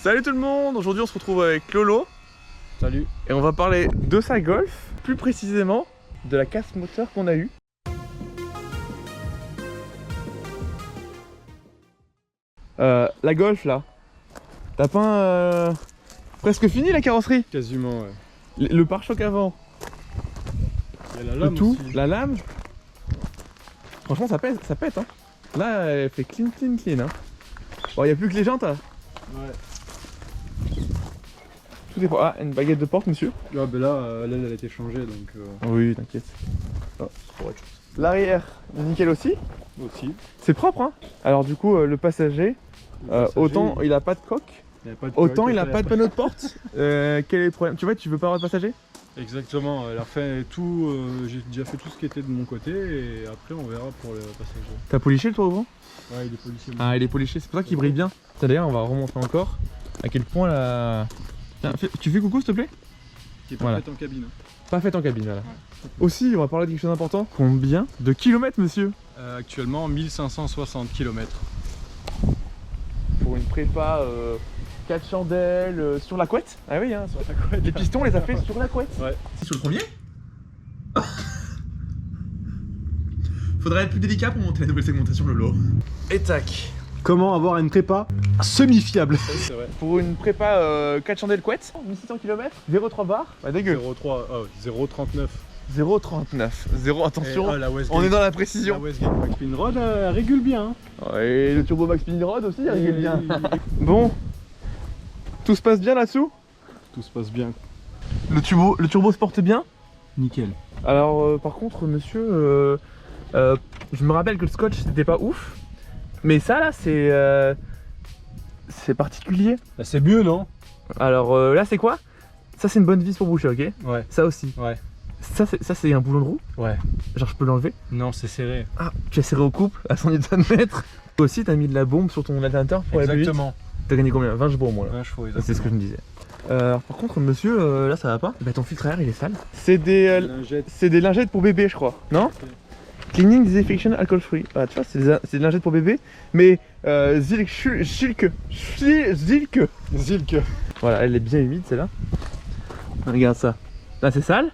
Salut tout le monde, aujourd'hui on se retrouve avec Lolo. Salut. Et on va parler de sa Golf, plus précisément de la casse moteur qu'on a eue. La Golf là, t'as pas presque fini la carrosserie? Quasiment, ouais. Le pare-choc avant, Il y a la lame le tout, aussi. la lame. Franchement ça pète hein. Là elle fait clean hein. Bon y a plus que les jantes hein. Ouais. Tout est... Ah, une baguette de porte monsieur. Ah ben là, l'aile elle a été changée donc... Oui t'inquiète. Ah, c'est pour autre chose. L'arrière, nickel aussi. Aussi. C'est propre hein. Alors du coup le passager, autant il a pas de coque, il y a pas de autant coque, il a pas de panneau de porte. Quel est le problème? Tu vois, tu veux pas avoir de passager? Exactement, elle a refait tout, j'ai déjà fait tout ce qui était de mon côté et après on verra pour le passager. T'as poliché le toit avant? Ouais, il est policier. Ah il est poliché, c'est pour ça qu'il brille bien. D'ailleurs on va remontrer encore à quel point la... Tiens, tu fais coucou s'il te plaît? Qui est pas Voilà. fait en cabine. Pas fait en cabine voilà. Ouais. Aussi on va parler de quelque chose d'important. Combien de kilomètres monsieur? Actuellement 1560 km. Pour une prépa 4 chandelles sur la couette. Ah oui hein, sur la couette. Les pistons on les a fait sur la couette. Ouais. Sur le premier. Faudrait être plus délicat pour monter la nouvelle segmentation de Lolo. Et tac. Comment avoir une prépa semi-fiable? C'est vrai. Pour une prépa 4 chandelles couette, 1600 km, 0,3 bar, bah dégueu. 0,39. 0,39, 0, attention, la on est dans la La précision. Westgate Max Pin Rod, elle régule bien. Oh, et le Turbo Max Spin Rod aussi, il régule bien. Bon, tout se passe bien là-dessous? Tout se passe bien. Le turbo se porte bien? Nickel. Alors par contre monsieur, je me rappelle que le scotch c'était pas ouf, mais ça là c'est particulier. Bah, c'est mieux, non? Alors là c'est quoi? Ça c'est une bonne vis pour boucher, ok? Ouais. Ça aussi. Ouais. Ça c'est un boulon de roue, Ouais. genre je peux l'enlever. Non, c'est serré. Ah, tu as serré au couple à 100 Nm. Toi aussi t'as mis de la bombe sur ton alternateur pour aller plus vite. Exactement. T'as gagné combien? 20 chevaux au moins là. 20 chevaux, C'est ce que je me disais. Alors par contre monsieur, là ça va pas. Bah ton filtre à air il est sale. C'est des lingettes pour bébé je crois, non? Cleaning Disinfection Alcohol Free. Ah tu vois c'est des lingettes pour bébé, mais Zilke. Voilà, elle est bien humide celle-là. Regarde ça. Là c'est sale.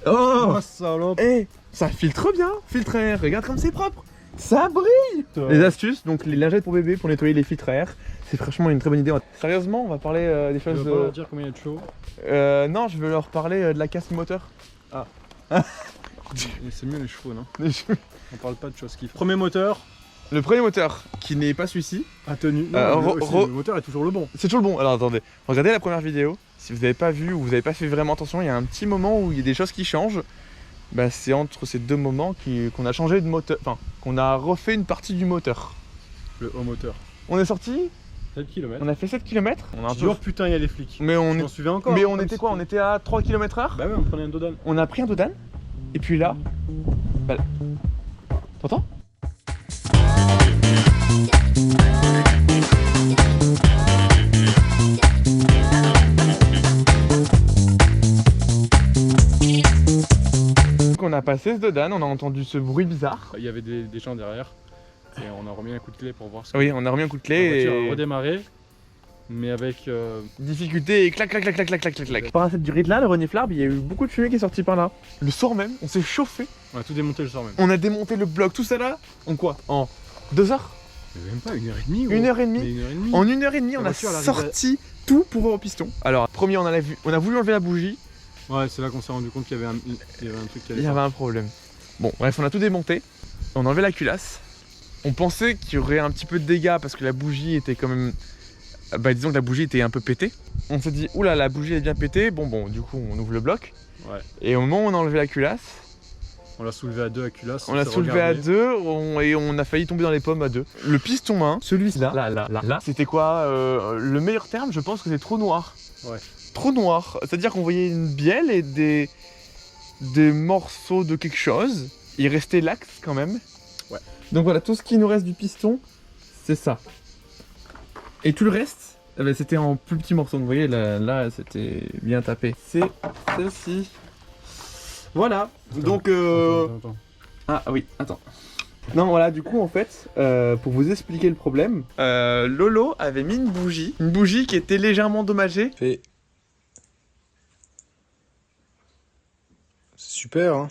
Oh, salope. Eh, ça filtre bien, filtre à air. Regarde comme c'est propre. Ça brille. Les astuces, donc les lingettes pour bébé pour nettoyer les filtres à air. C'est franchement une très bonne idée. Sérieusement, on va parler des Tu choses. vas pas leur dire combien il y a de chevaux? Non, je veux leur parler de la casse moteur. C'est mieux les chevaux, non? Le On parle pas de choses qui font. Premier moteur. premier moteur, qui n'est pas celui-ci, A tenu. le moteur est toujours le bon. c'est toujours le bon. Alors attendez, regardez la première vidéo. Si vous n'avez pas vu ou vous n'avez pas fait vraiment attention, il y a un petit moment où il y a des choses qui changent. Bah, c'est entre ces deux moments qu'on a changé de moteur, enfin qu'on a refait une partie du moteur. Le haut moteur. On est sorti, 7 km. on a fait 7 km. On a un peu... Genre putain, il y a les flics. Mais on, On suivait encore. mais hein, on comme était si quoi? On était à 3 km/h. Bah ouais, on prenait un Dodan. On a pris un Dodan. Et puis là, bah, t'entends? Donc on a passé ce Dodan, on a entendu ce bruit bizarre. Il y avait des gens derrière. Et on a remis un coup de clé pour voir ce que Oui, on a remis un coup de la clé voiture a et redémarré. Mais avec. difficulté et clac clac clac clac clac clac clac clac. Par cette durite là, le reniflard, il y a eu beaucoup de fumée qui est sortie par là. Le soir même, on s'est chauffé. On a tout démonté le soir même. On a démonté le bloc, tout ça là. En quoi? En 2 heures? Mais même pas 1h30. 1h30. Mais 1h30. En 1h30, on a voiture, elle arrive sorti tout pour voir au piston. Alors, premier, on a voulu enlever la bougie. Ouais, c'est là qu'on s'est rendu compte qu'il y avait un truc qui allait Il y avait un problème. Bon, bref, on a tout démonté. On a enlevé la culasse. On pensait qu'il y aurait un petit peu de dégâts parce que la bougie était quand même... Bah disons que la bougie était un peu pétée. On s'est dit, oula, la bougie est bien pétée. Bon, du coup, on ouvre le bloc. Ouais. Et au moment où on a enlevé la culasse, On l'a soulevé à 2 à culasse. on l'a soulevé à 2 et on a failli tomber dans les pommes à 2. Le piston main, celui-là, là, c'était quoi le meilleur terme, je pense que c'est trop noir. Ouais. Trop noir, c'est-à-dire qu'on voyait une bielle et des morceaux de quelque chose. Il restait l'axe quand même. Ouais. Donc voilà, tout ce qui nous reste du piston, c'est ça. Et tout le reste, eh ben, c'était en plus petits morceaux. Donc, vous voyez, là c'était bien tapé. C'est celle-ci. Voilà. Attends, Donc attends. ah oui, attends. Non, voilà, du coup, en fait, pour vous expliquer le problème, Lolo avait mis une bougie qui était légèrement endommagée. C'est super, hein.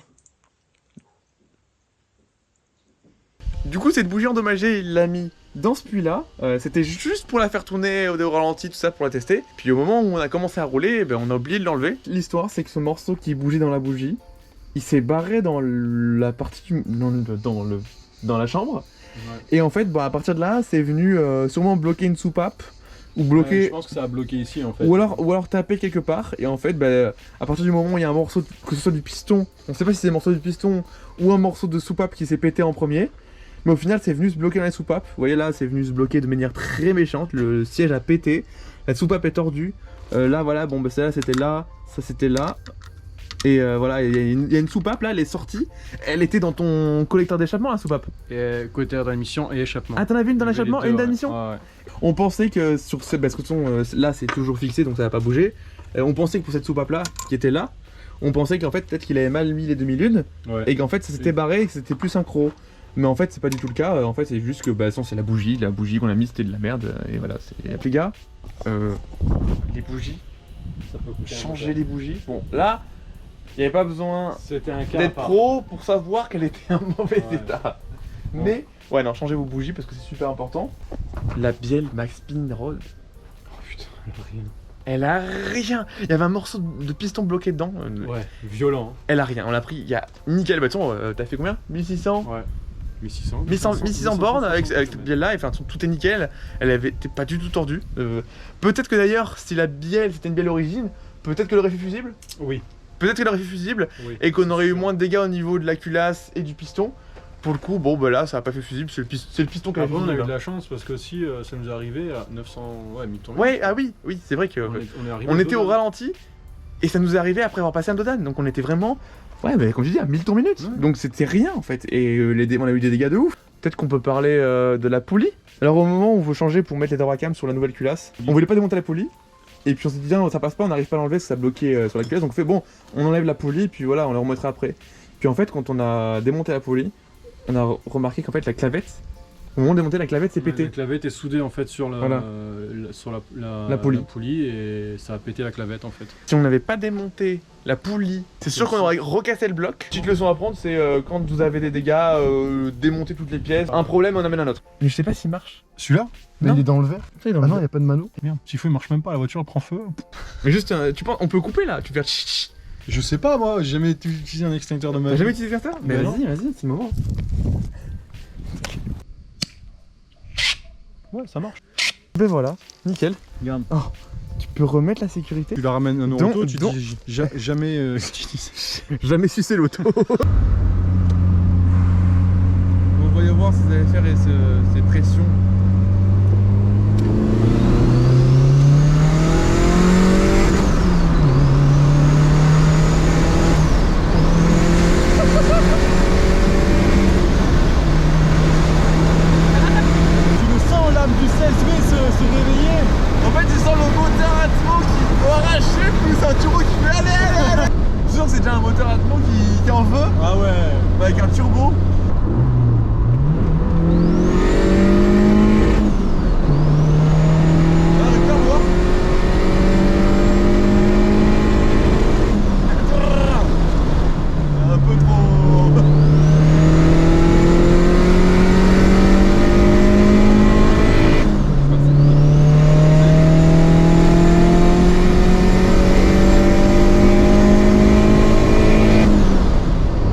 Du coup, cette bougie endommagée, il l'a mis dans ce puits-là. C'était juste pour la faire tourner au ralenti, tout ça, pour la tester. Puis au moment où on a commencé à rouler, ben, on a oublié de l'enlever. L'histoire, c'est que ce morceau qui bougeait dans la bougie, il s'est barré dans la partie dans la chambre. Ouais. Et en fait, bah, à partir de là, c'est venu sûrement bloquer une soupape. Ou bloquer... Ouais, je pense que ça a bloqué ici en fait. Ou alors taper quelque part. Et en fait, bah, à partir du moment où il y a un morceau, que ce soit du piston, on sait pas si c'est un morceau du piston ou un morceau de soupape qui s'est pété en premier. Mais au final, c'est venu se bloquer dans les soupapes. Vous voyez là, c'est venu se bloquer de manière très méchante. Le siège a pété. La soupape est tordue. Là, voilà, bon, bah, celle-là, c'était là. Ça, c'était là. Et voilà, il y a une soupape là, elle est sortie. Elle était dans ton collecteur d'échappement, la soupape. Et côté d'admission et échappement. Ah, t'en avais une dans Il y avait l'échappement les et une deux, d'admission. ouais. On pensait que sur ce. Parce que là, c'est toujours fixé donc ça va pas bouger. On pensait que pour cette soupape là, qui était là, on pensait qu'en fait, peut-être qu'il avait mal mis les demi-lunes. Ouais. Et qu'en fait, ça s'était barré et que c'était plus synchro. Mais en fait, c'est pas du tout le cas. En fait, c'est juste que bah, c'est la bougie qu'on a mise, c'était de la merde. Et voilà, c'est. Les gars, les bougies, Ça peut coûter changer les bougies. Bon, là, il n'y avait pas besoin C'était un cas d'être pro pour savoir qu'elle était en mauvais Ouais. état. Bon. Mais, ouais, non, changez vos bougies parce que c'est super important. La bielle Max Pin Roll, Oh putain, rien. elle a rien. Il y avait un morceau de piston bloqué dedans. Ouais, violent. Elle a rien. On l'a pris, il y a nickel. Bah, t'as fait combien 1600 Ouais. 1600. 1600 bornes avec cette bielle-là, enfin tout est nickel. Elle avait été pas du tout tordue. Peut-être que d'ailleurs, si la bielle c'était une bielle origine, peut-être qu'elle aurait fait fusible. Oui. Peut-être qu'elle aurait fait fusible Oui. et qu'on aurait eu sûr. moins de dégâts au niveau de la culasse et du piston. Pour le coup, bon bah là ça a pas fait fusible, c'est le piston qui a fait Après, on a eu fusible. de la chance parce que si ça nous est arrivé à 900. Ouais, 1000 tours. Ouais, ah oui, c'est vrai que On est arrivé on à était au Dodan. ralenti et ça nous est arrivé après avoir passé un Dodan. Donc on était vraiment, ouais, bah, comme je dis, à 1000 tours minutes. Ouais. Donc c'était rien en fait. Et on a eu des dégâts de ouf. Peut-être qu'on peut parler de la poulie. Alors au moment où on veut changer pour mettre les Doracam sur la nouvelle culasse, on voulait pas démonter la poulie. Et puis on s'est dit, tiens, ça passe pas, on n'arrive pas à l'enlever parce que ça bloquait sur la culasse. Donc on fait, bon, on enlève la poulie, puis voilà, on la remettra après. Puis en fait, quand on a démonté la poulie, on a remarqué qu'en fait la clavette, au moment de démonter la clavette, c'est pété. La clavette est soudée en fait sur la, Voilà. sur la La poulie. et ça a pété la clavette en fait. Si on n'avait pas démonté la poulie, c'est sûr qu'on aurait recassé le bloc. Petite leçon à prendre, c'est quand vous avez des dégâts, démonter toutes les pièces. Un problème, on amène un autre. Mais je sais pas s'il marche. Celui-là Non. il est dans le verre. Ah Ah non, il n'y a pas de mano. Merde, s'il faut il marche même pas, la voiture elle prend feu. Mais juste, tu penses, on peut couper là, tu peux faire tch, tch. Je sais pas moi, j'ai jamais utilisé un extincteur de ma T'as vie. jamais utilisé ça? Mais Bah vas-y, c'est le moment. Ouais, ça marche. Ben voilà, nickel. Regarde. Tu peux remettre la sécurité. Tu la ramènes en Donc- auto, tu donc- dis jamais utiliser. Jamais sucé l'auto. Bon, voyons voir si vous allez faire ces pressions. Tu le sens l'âme du 16V se réveiller. En fait, tu sens le moteur Atmo qui veut arracher, plus un turbo qui fait allez. Je suis sûr que c'est déjà un moteur Atmo qui en veut, Ah ouais. avec un turbo. Ah, regarde, voir. Un peu trop.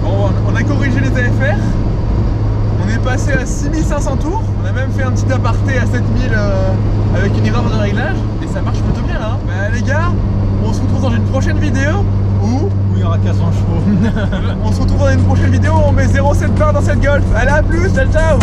Bon, on a corrigé les AFR. On est passé à 6500 tours. On a même fait un petit aparté à 7000 avec une erreur de réglage. Et ça marche plutôt bien là. Hein. Bah les gars, on se retrouve dans une prochaine vidéo où Où il y aura 400 chevaux. on se retrouve dans une prochaine vidéo où on met 0,7 barre dans cette Golf. Allez, à plus, ciao ciao.